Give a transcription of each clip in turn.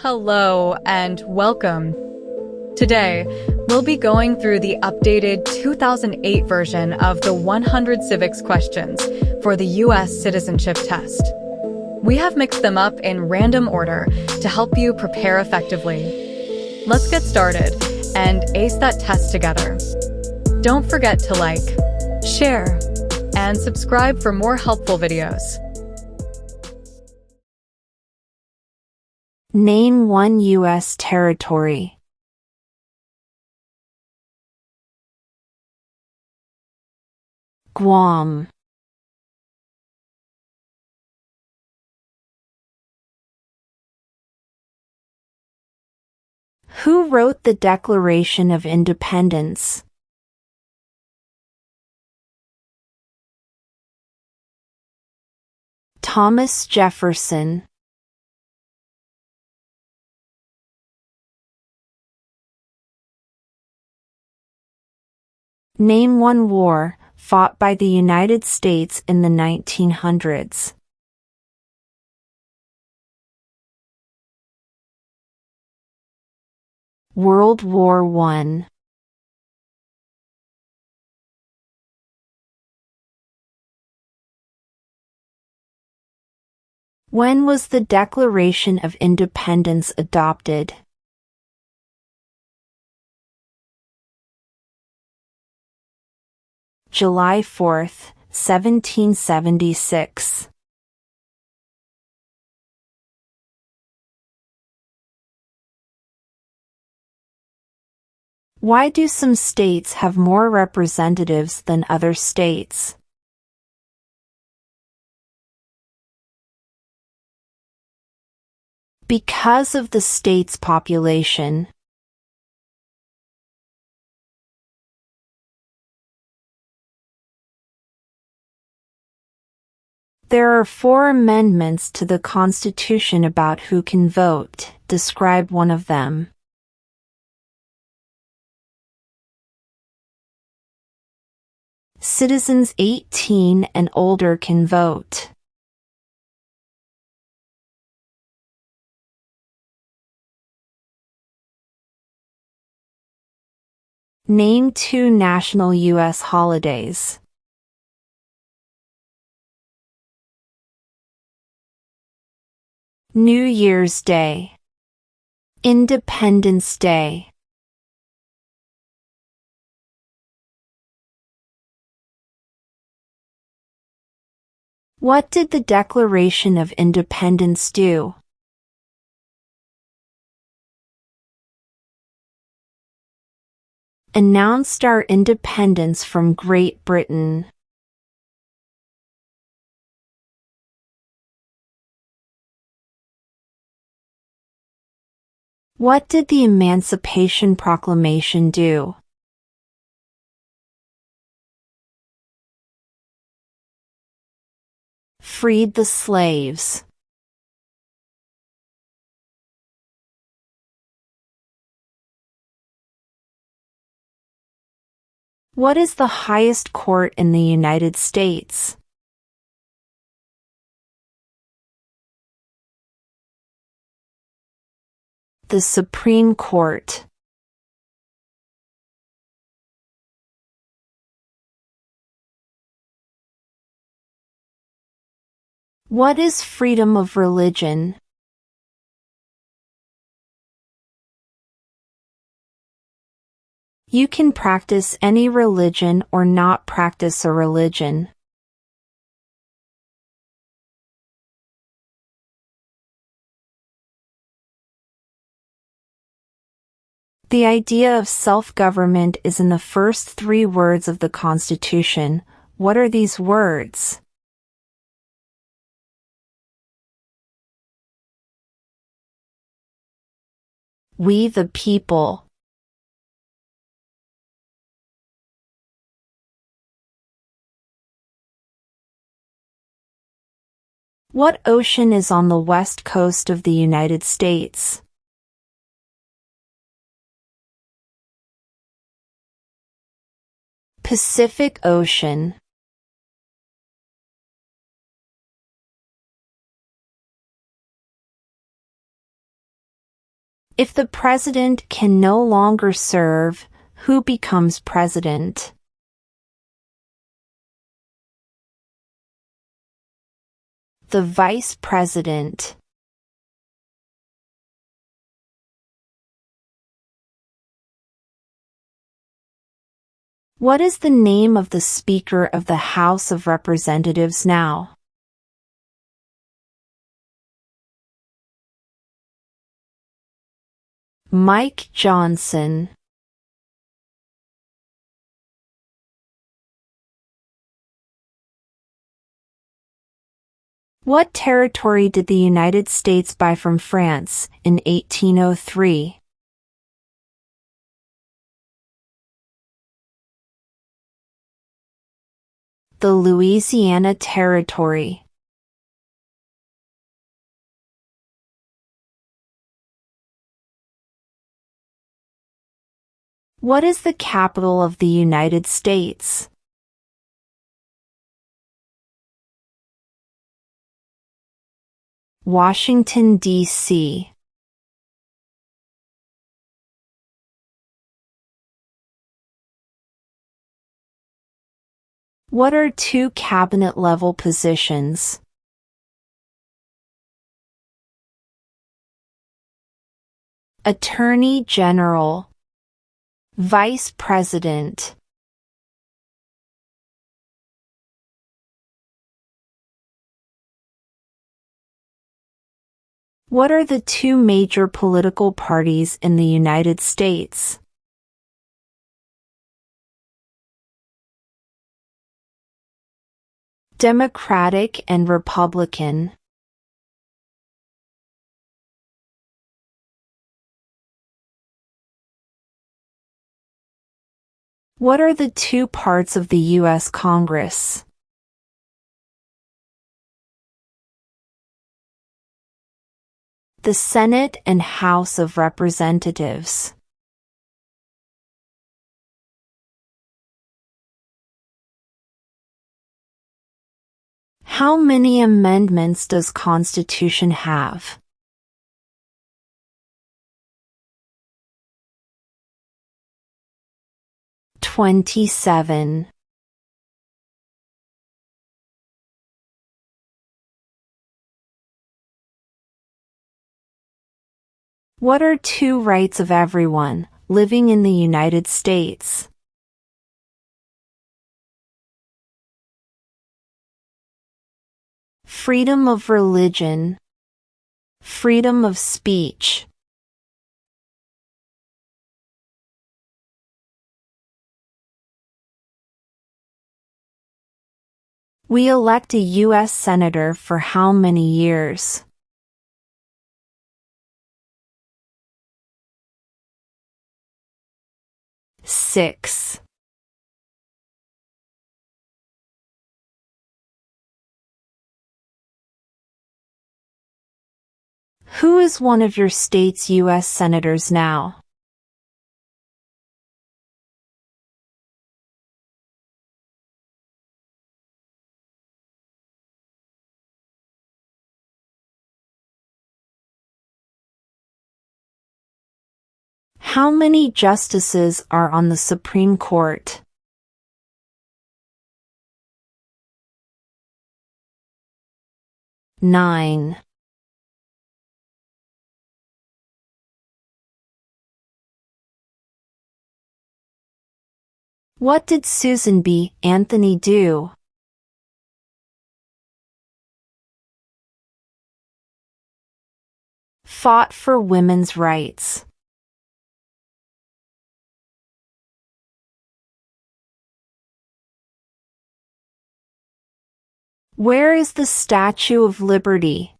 Hello and welcome. Today, we'll be going through the updated 2008 version of the 100 civics questions for the U.S. Citizenship Test. We have mixed them up in random order to help you prepare effectively. Let's get started and ace that test together. Don't forget to like, share, and subscribe for more helpful videos. Name one U.S. territory. Guam. Who wrote the Declaration of Independence? Thomas Jefferson. Name one war fought by the United States in the 1900s. World War I. When was the Declaration of Independence adopted? July 4, 1776. Why do some states have more representatives than other states? Because of the state's population. There are 4 amendments to the Constitution about who can vote. Describe one of them. Citizens 18 and older can vote. Name 2 national U.S. holidays. New Year's Day. Independence Day. What did the Declaration of Independence do? Announced our independence from Great Britain. What did the Emancipation Proclamation do? Freed the slaves. What is the highest court in the United States? The Supreme Court. What is freedom of religion? You can practice any religion or not practice a religion. The idea of self-government is in the first 3 words of the Constitution. What are these words? We the people. What ocean is on the west coast of the United States? Pacific Ocean. If the president can no longer serve, who becomes president? The vice president. What is the name of the Speaker of the House of Representatives now? Mike Johnson. What territory did the United States buy from France in 1803? The Louisiana Territory. What is the capital of the United States? Washington, D.C. What are two cabinet-level positions? Attorney General, Vice President. What are the two major political parties in the United States? Democratic and Republican. What are the two parts of the U.S. Congress? The Senate and House of Representatives. How many amendments does Constitution have? 27. What are two rights of everyone living in the United States? Freedom of religion, freedom of speech. We elect a U.S. Senator for how many years? Six. Who is one of your state's U.S. senators now? How many justices are on the Supreme Court? 9. What did Susan B. Anthony do? Fought for women's rights. Where is the Statue of Liberty?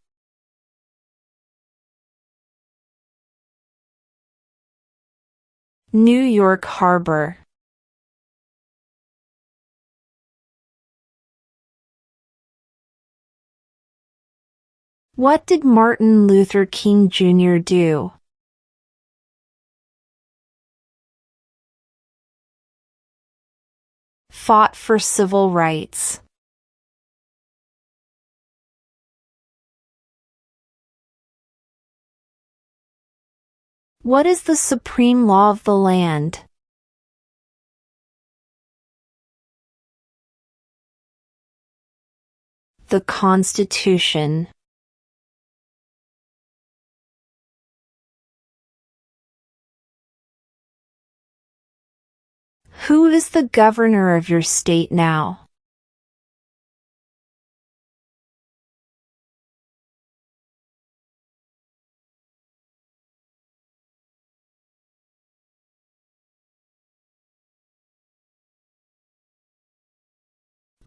New York Harbor. What did Martin Luther King Jr. do? Fought for civil rights. What is the supreme law of the land? The Constitution. Who is the governor of your state now?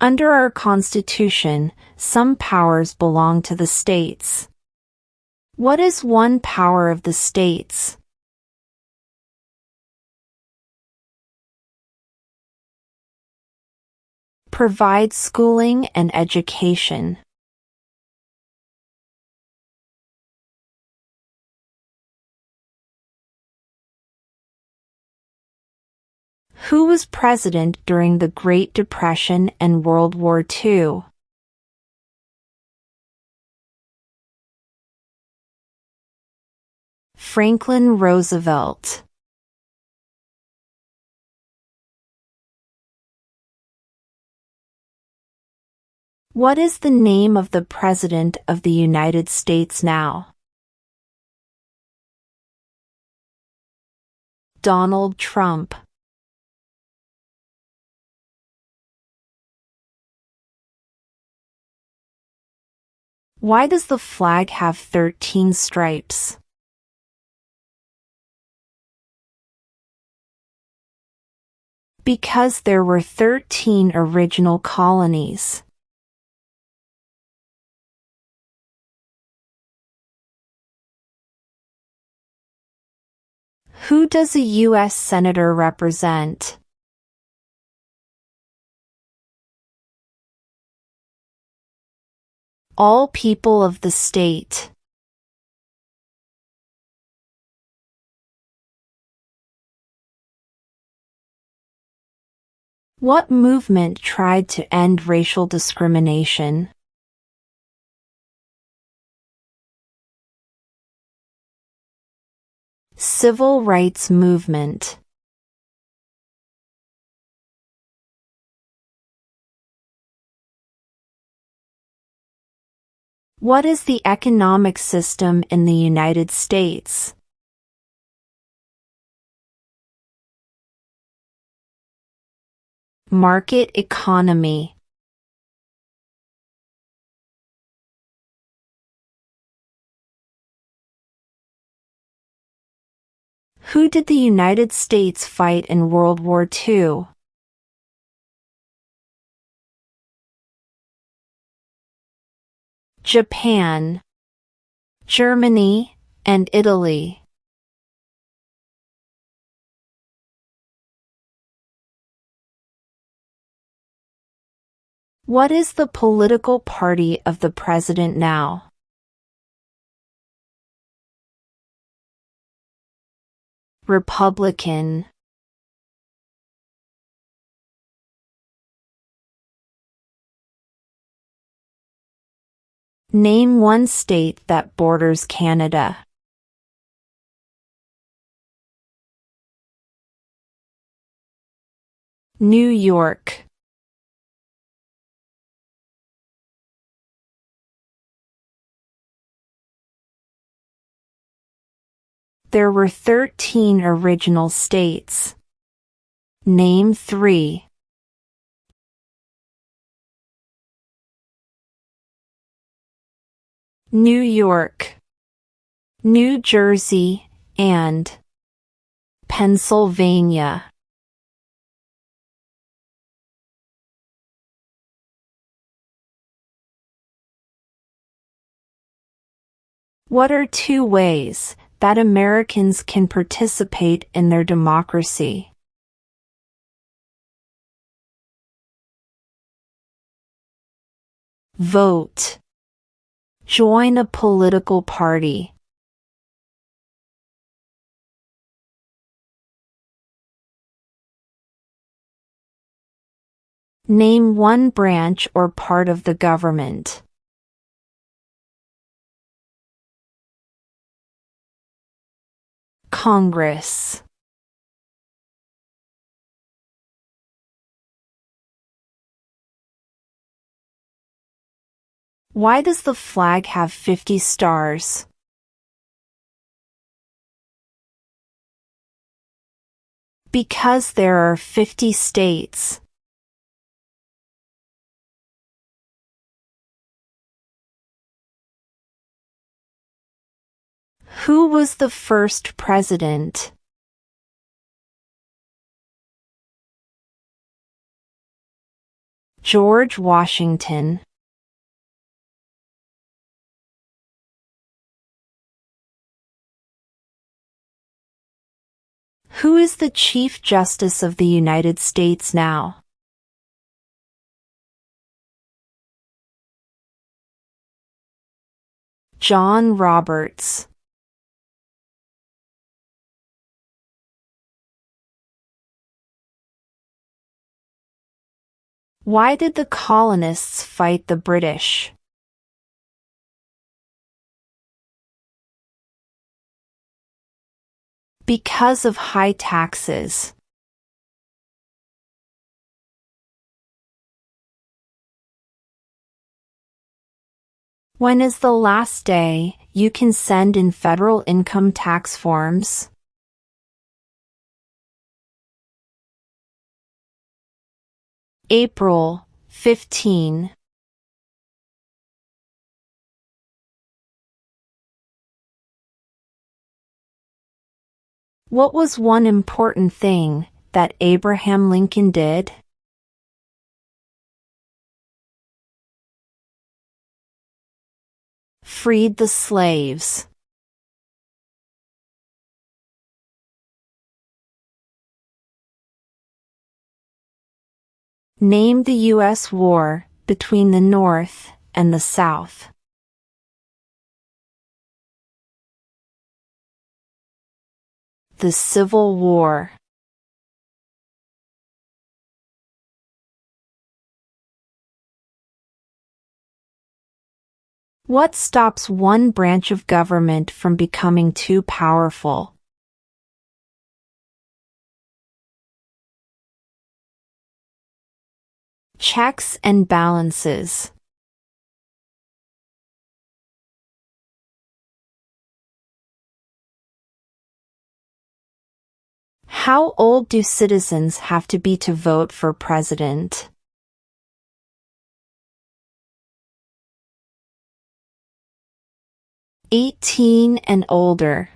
Under our Constitution, some powers belong to the states. What is one power of the states? Provide schooling and education. Who was president during the Great Depression and World War II? Franklin Roosevelt. What is the name of the President of the United States now? Donald Trump. Why does the flag have 13 stripes? Because there were 13 original colonies. Who does a U.S. Senator represent? All people of the state. What movement tried to end racial discrimination? Civil rights movement. What is the economic system in the United States? Market economy. Who did the United States fight in World War II? Japan, Germany, and Italy. What is the political party of the president now? Republican. Name one state that borders Canada. New York. There were 13 original states. Name 3. New York, New Jersey, and Pennsylvania. What are 2 ways that Americans can participate in their democracy? Vote. Join a political party. Name one branch or part of the government. Congress. Why does the flag have 50 stars? Because there are 50 states. Who was the first president? George Washington. Who is the Chief Justice of the United States now? John Roberts. Why did the colonists fight the British? Because of high taxes. When is the last day you can send in federal income tax forms? April 15. What was one important thing that Abraham Lincoln did? Freed the slaves. Name the U.S. war between the North and the South. The Civil War. What stops one branch of government from becoming too powerful? Checks and balances. How old do citizens have to be to vote for president? 18 and older.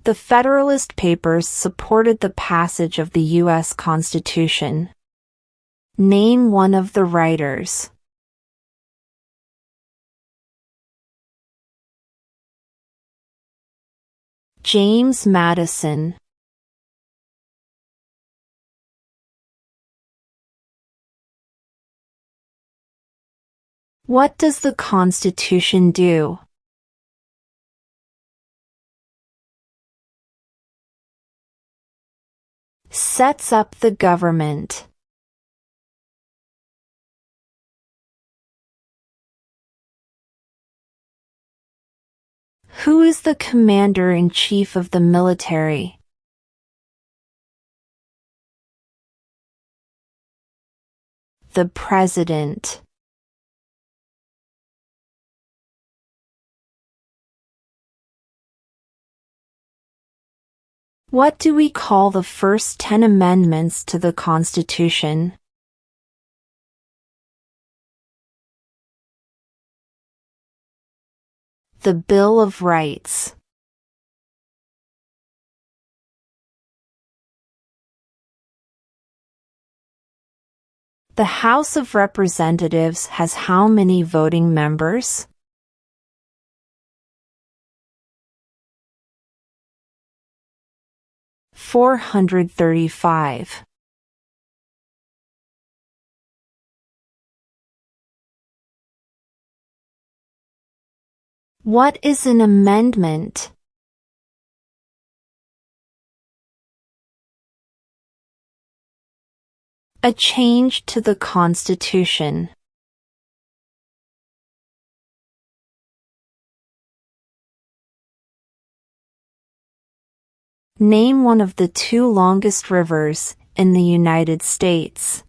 The Federalist Papers supported the passage of the U.S. Constitution. Name one of the writers. James Madison. What does the Constitution do? Sets up the government. Who is the commander-in-chief of the military? The president. What do we call the first 10 amendments to the Constitution? The Bill of Rights. The House of Representatives has how many voting members? 435. What is an amendment? A change to the Constitution. Name one of the two longest rivers in the United States.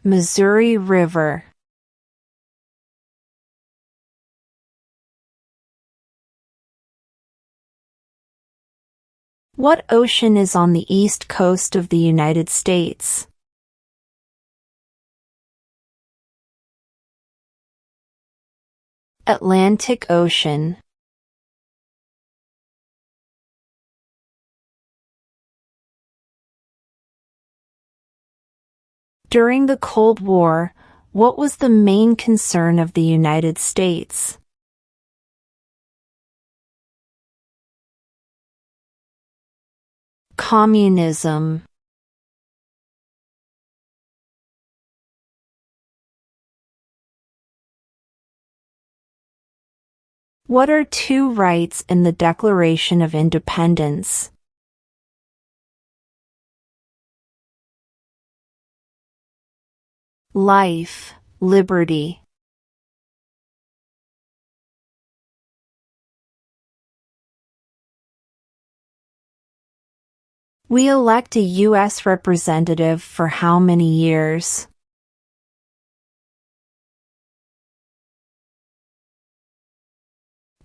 Missouri River. What ocean is on the east coast of the United States? Atlantic Ocean. During the Cold War, what was the main concern of the United States? Communism. What are two rights in the Declaration of Independence? Life, liberty. We elect a U.S. representative for how many years?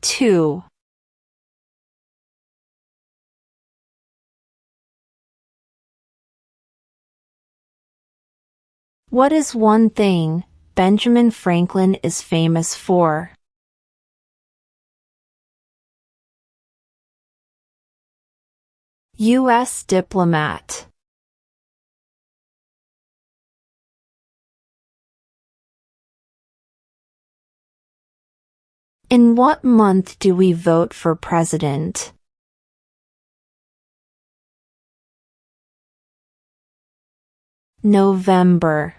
Two. What is one thing Benjamin Franklin is famous for? U.S. diplomat. In what month do we vote for president? November.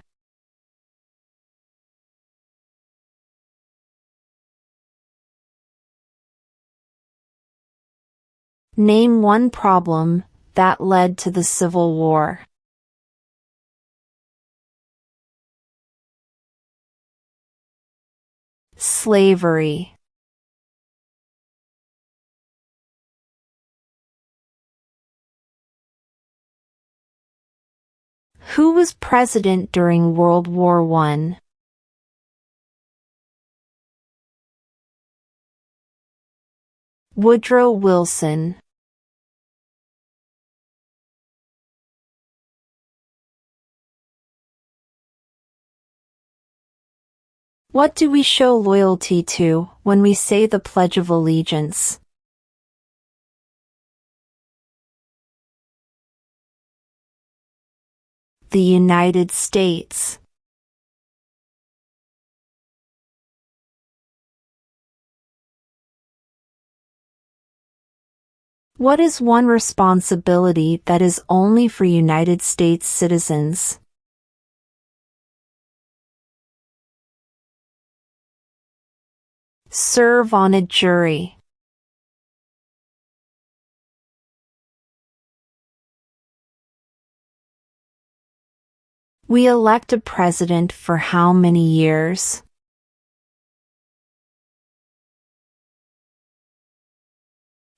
Name one problem that led to the Civil War. Slavery. Who was president during World War I? Woodrow Wilson. What do we show loyalty to when we say the Pledge of Allegiance? The United States. What is one responsibility that is only for United States citizens? Serve on a jury. We elect a president for how many years?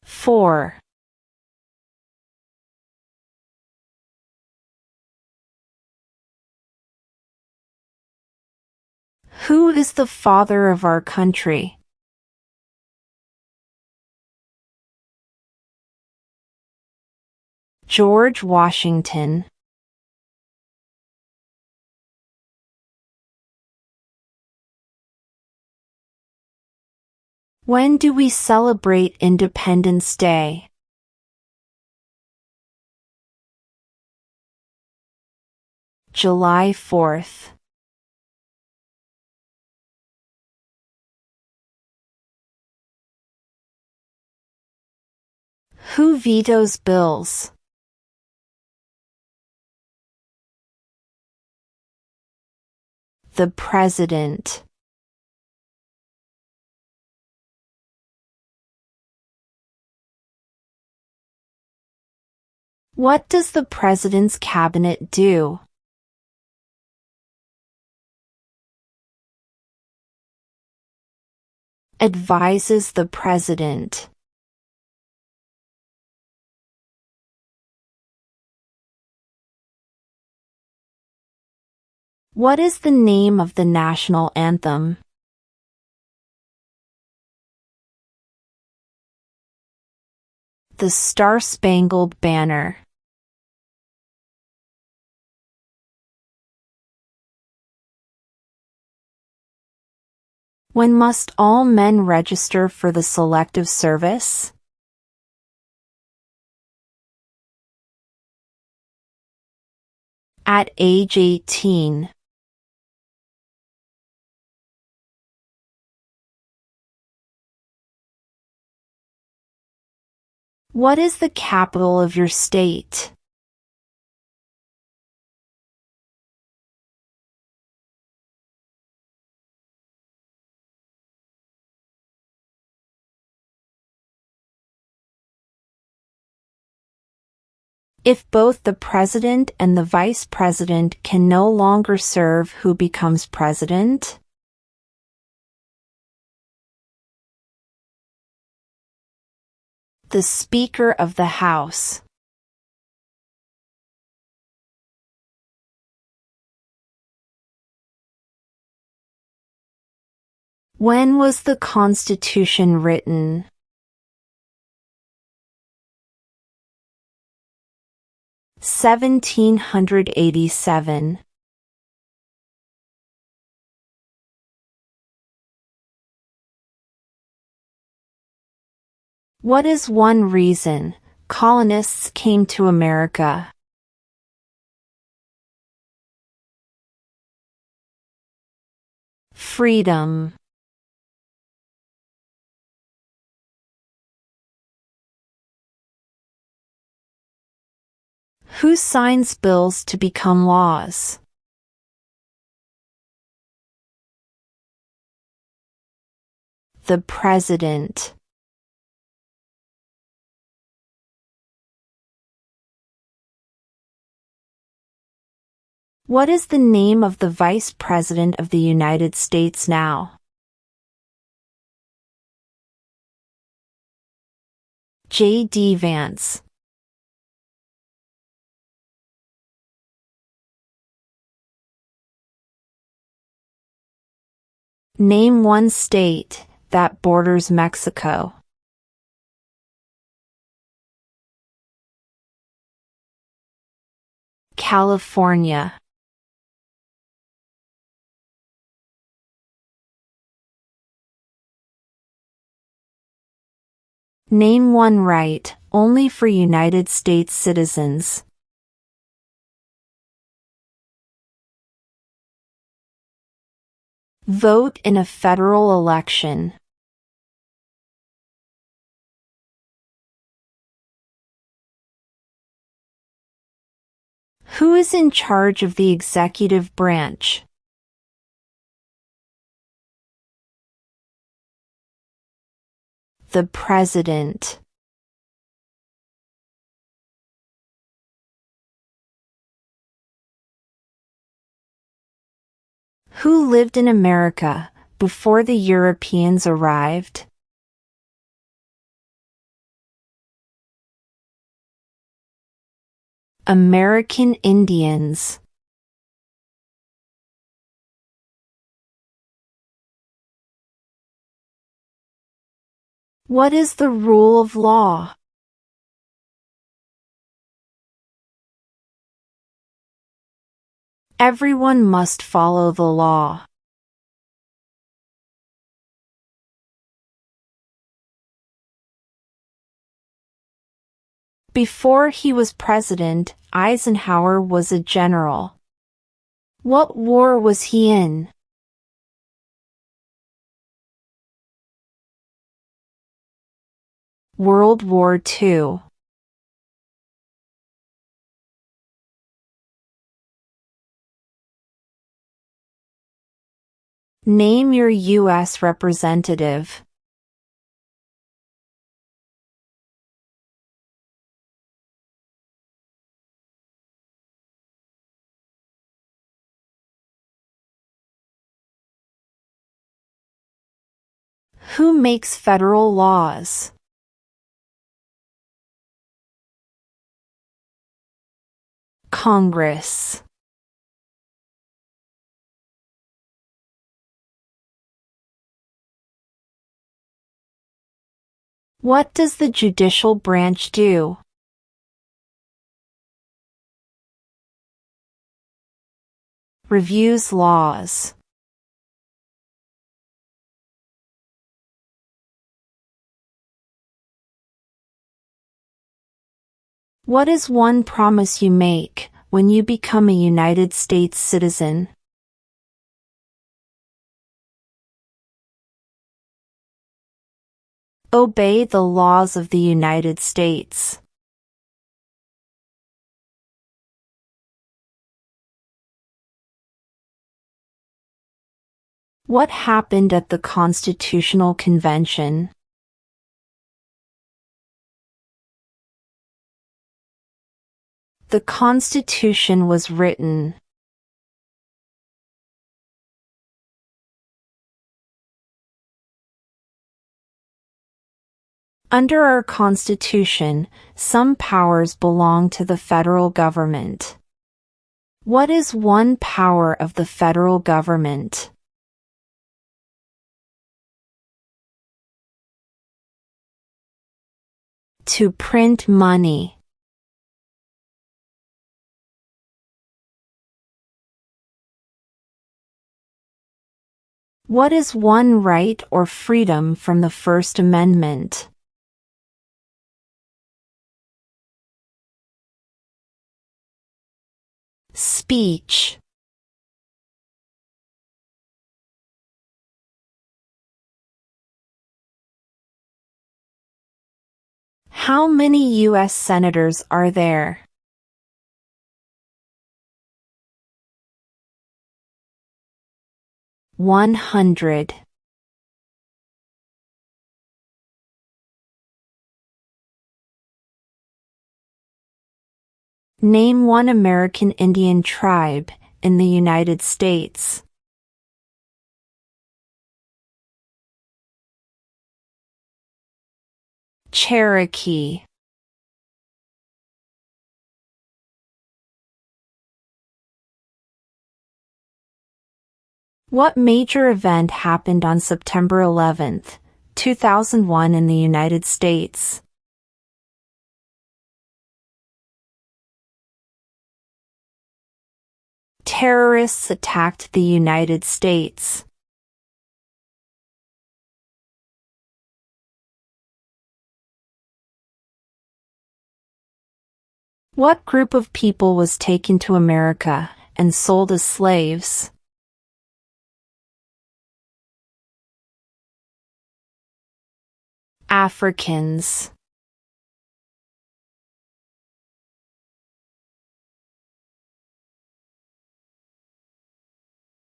4. Who is the father of our country? George Washington. When do we celebrate Independence Day? July 4th. Who vetoes bills? The President. What does the President's cabinet do? Advises the president. What is the name of the national anthem? The Star-Spangled Banner. When must all men register for the Selective Service? At age 18. What is the capital of your state? If both the president and the vice president can no longer serve, who becomes president? The Speaker of the House. When was the Constitution written? (1787). What is one reason colonists came to America? Freedom. Who signs bills to become laws? The President. What is the name of the Vice President of the United States now? J.D. Vance. Name one state that borders Mexico. California. Name one right only for United States citizens. Vote in a federal election. Who is in charge of the executive branch? The President. Who lived in America before the Europeans arrived? American Indians. What is the rule of law? Everyone must follow the law. Before he was president, Eisenhower was a general. What war was he in? World War II. Name your U.S. representative. Who makes federal laws? Congress. What does the judicial branch do? Reviews laws. What is one promise you make when you become a United States citizen? Obey the laws of the United States. What happened at the Constitutional Convention? The Constitution was written. Under our Constitution, some powers belong to the federal government. What is one power of the federal government? To print money. What is one right or freedom from the First Amendment? Speech. How many U.S. senators are there? $100. Name one American Indian tribe in the United States. Cherokee. What major event happened on September 11, 2001 in the United States? Terrorists attacked the United States. What group of people was taken to America and sold as slaves? Africans.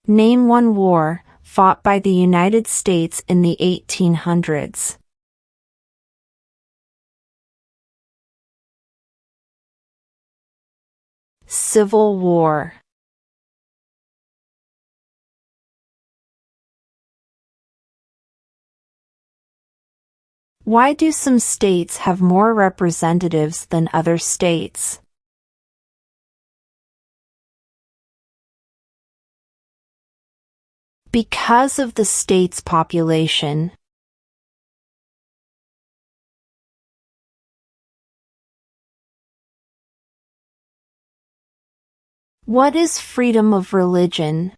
Name one war fought by the United States in the 1800s. Civil War. Why do some states have more representatives than other states? Because of the state's population. What is freedom of religion?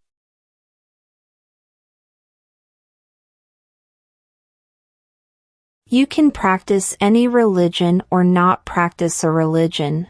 You can practice any religion or not practice a religion.